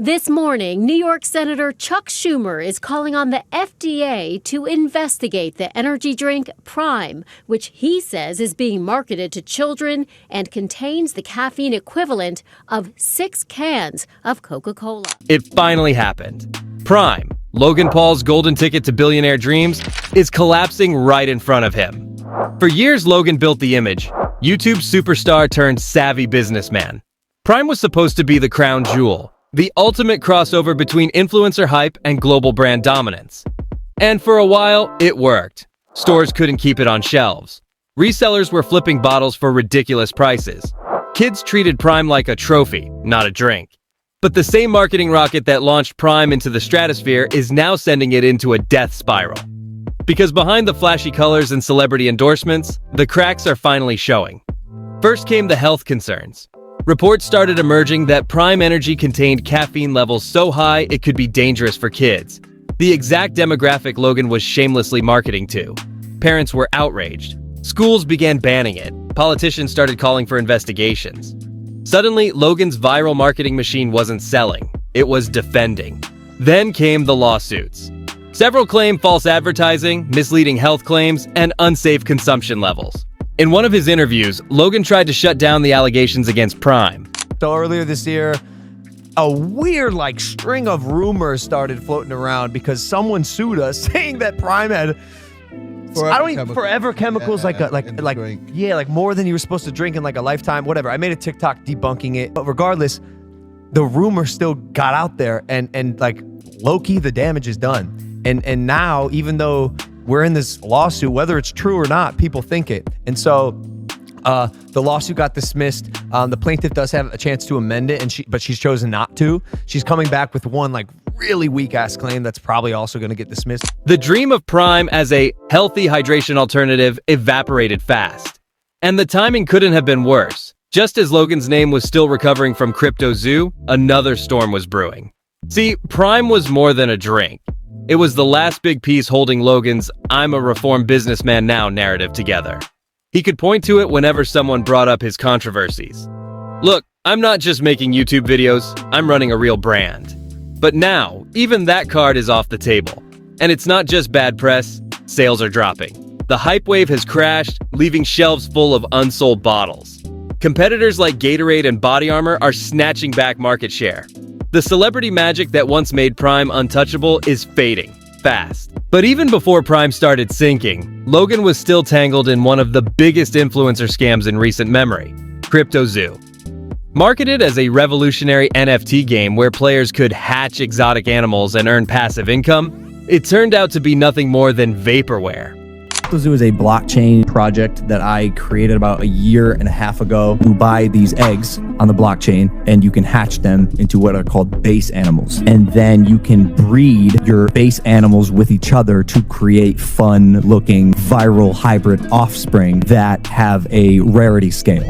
This morning, New York Senator Chuck Schumer is calling on the FDA to investigate the energy drink Prime, which he says is being marketed to children and contains the caffeine equivalent of 6 cans of Coca-Cola. It finally happened. Prime, Logan Paul's golden ticket to billionaire dreams, is collapsing right in front of him. For years, Logan built the image, YouTube superstar turned savvy businessman. Prime was supposed to be the crown jewel, the ultimate crossover between influencer hype and global brand dominance. And for a while, it worked. Stores couldn't keep it on shelves. Resellers were flipping bottles for ridiculous prices. Kids treated Prime like a trophy, not a drink. But the same marketing rocket that launched Prime into the stratosphere is now sending it into a death spiral. Because behind the flashy colors and celebrity endorsements, the cracks are finally showing. First came the health concerns. Reports started emerging that Prime Energy contained caffeine levels so high it could be dangerous for kids. The exact demographic Logan was shamelessly marketing to. Parents were outraged. Schools began banning it. Politicians started calling for investigations. Suddenly, Logan's viral marketing machine wasn't selling. It was defending. Then came the lawsuits. Several claimed false advertising, misleading health claims, and unsafe consumption levels. In one of his interviews, Logan tried to shut down the allegations against Prime. So earlier this year, a weird string of rumors started floating around because someone sued us saying that Prime had forever chemicals like more than you were supposed to drink in like a lifetime, whatever. I made a TikTok debunking it, but regardless, the rumor still got out there, and like low-key the damage is done. And now, even though we're in this lawsuit, whether it's true or not, people think it. And so the lawsuit got dismissed. The plaintiff does have a chance to amend it, but she's chosen not to. She's coming back with one really weak-ass claim that's probably also going to get dismissed. The dream of Prime as a healthy hydration alternative evaporated fast. And the timing couldn't have been worse. Just as Logan's name was still recovering from Crypto Zoo, another storm was brewing. See, Prime was more than a drink. It was the last big piece holding Logan's "I'm a reformed businessman now" narrative together. He could point to it whenever someone brought up his controversies. Look, I'm not just making YouTube videos, I'm running a real brand. But now, even that card is off the table. And it's not just bad press, sales are dropping. The hype wave has crashed, leaving shelves full of unsold bottles. Competitors like Gatorade and Body Armor are snatching back market share. The celebrity magic that once made Prime untouchable is fading fast. But even before Prime started sinking, Logan was still tangled in one of the biggest influencer scams in recent memory, Crypto Zoo. Marketed as a revolutionary NFT game where players could hatch exotic animals and earn passive income, it turned out to be nothing more than vaporware. Zoo is a blockchain project that I created about a year and a half ago. You buy these eggs on the blockchain and you can hatch them into what are called base animals. And then you can breed your base animals with each other to create fun looking viral hybrid offspring that have a rarity scale.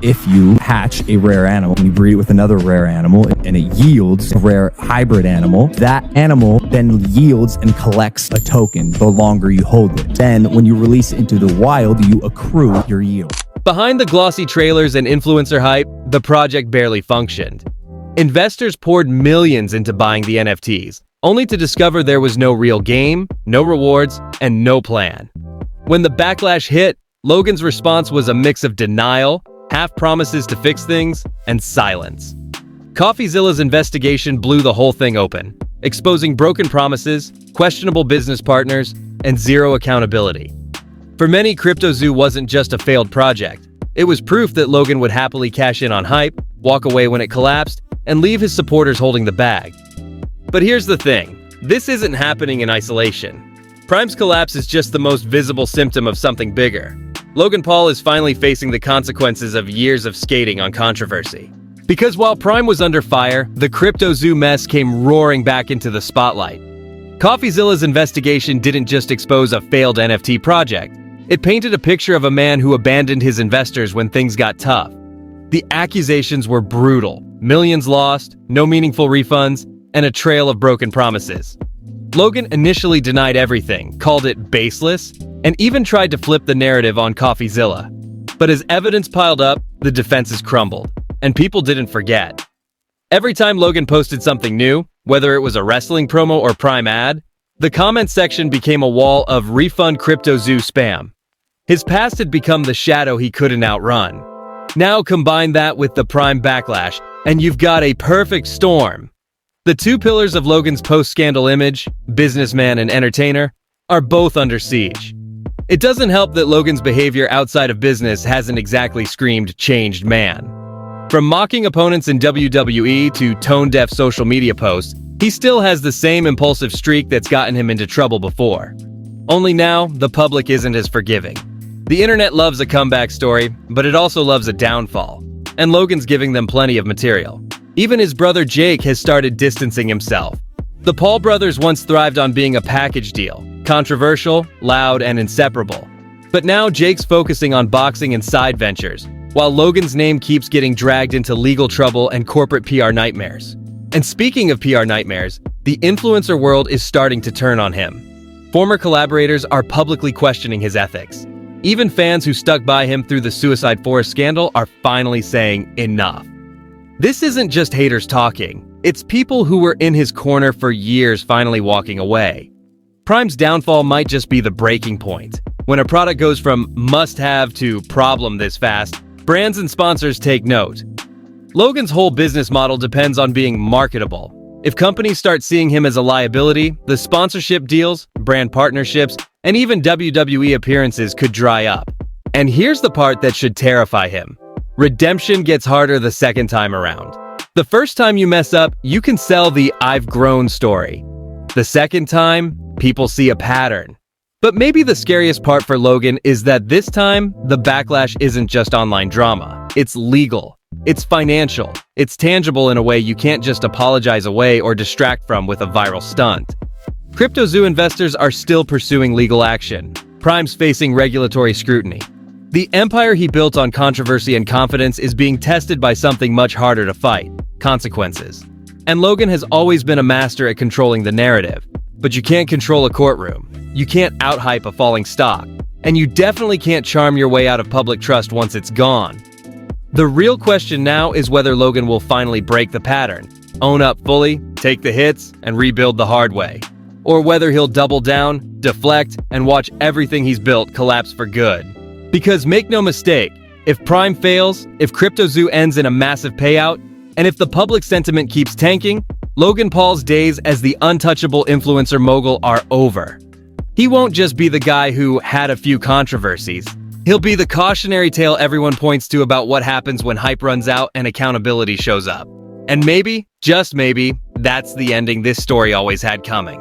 If you hatch a rare animal and you breed it with another rare animal and it yields a rare hybrid animal, that animal then yields and collects a token the longer you hold it. Then when you release it into the wild, you accrue your yield. Behind the glossy trailers and influencer hype, the project barely functioned. Investors poured millions into buying the NFTs, only to discover there was no real game, no rewards, and no plan. When the backlash hit, Logan's response was a mix of denial, half promises to fix things, and silence. CoffeeZilla's investigation blew the whole thing open, exposing broken promises, questionable business partners, and zero accountability. For many, Crypto Zoo wasn't just a failed project. It was proof that Logan would happily cash in on hype, walk away when it collapsed, and leave his supporters holding the bag. But here's the thing, this isn't happening in isolation. Prime's collapse is just the most visible symptom of something bigger. Logan Paul is finally facing the consequences of years of skating on controversy. Because while Prime was under fire, the Crypto Zoo mess came roaring back into the spotlight. CoffeeZilla's investigation didn't just expose a failed NFT project. It painted a picture of a man who abandoned his investors when things got tough. The accusations were brutal. Millions lost, no meaningful refunds, and a trail of broken promises. Logan initially denied everything, called it baseless, and even tried to flip the narrative on CoffeeZilla. But as evidence piled up, the defenses crumbled, and people didn't forget. Every time Logan posted something new, whether it was a wrestling promo or Prime ad, the comment section became a wall of refund CryptoZoo spam. His past had become the shadow he couldn't outrun. Now combine that with the Prime backlash, and you've got a perfect storm. The two pillars of Logan's post-scandal image, businessman and entertainer, are both under siege. It doesn't help that Logan's behavior outside of business hasn't exactly screamed changed man. From mocking opponents in WWE to tone-deaf social media posts, he still has the same impulsive streak that's gotten him into trouble before. Only now, the public isn't as forgiving. The internet loves a comeback story, but it also loves a downfall. And Logan's giving them plenty of material. Even his brother Jake has started distancing himself. The Paul brothers once thrived on being a package deal, controversial, loud, and inseparable. But now Jake's focusing on boxing and side ventures, while Logan's name keeps getting dragged into legal trouble and corporate PR nightmares. And speaking of PR nightmares, the influencer world is starting to turn on him. Former collaborators are publicly questioning his ethics. Even fans who stuck by him through the Suicide Forest scandal are finally saying enough. This isn't just haters talking. It's people who were in his corner for years finally walking away. Prime's downfall might just be the breaking point. When a product goes from must-have to problem this fast, brands and sponsors take note. Logan's whole business model depends on being marketable. If companies start seeing him as a liability, the sponsorship deals, brand partnerships, and even WWE appearances could dry up. And here's the part that should terrify him. Redemption gets harder the second time around. The first time you mess up, you can sell the "I've grown" story. The second time, people see a pattern. But maybe the scariest part for Logan is that this time, the backlash isn't just online drama. It's legal. It's financial. It's tangible in a way you can't just apologize away or distract from with a viral stunt. CryptoZoo investors are still pursuing legal action. Prime's facing regulatory scrutiny. The empire he built on controversy and confidence is being tested by something much harder to fight: consequences. And Logan has always been a master at controlling the narrative. But you can't control a courtroom. You can't out-hype a falling stock. And you definitely can't charm your way out of public trust once it's gone. The real question now is whether Logan will finally break the pattern, own up fully, take the hits, and rebuild the hard way. Or whether he'll double down, deflect, and watch everything he's built collapse for good. Because make no mistake, if Prime fails, if CryptoZoo ends in a massive payout, and if the public sentiment keeps tanking, Logan Paul's days as the untouchable influencer mogul are over. He won't just be the guy who had a few controversies. He'll be the cautionary tale everyone points to about what happens when hype runs out and accountability shows up. And maybe, just maybe, that's the ending this story always had coming.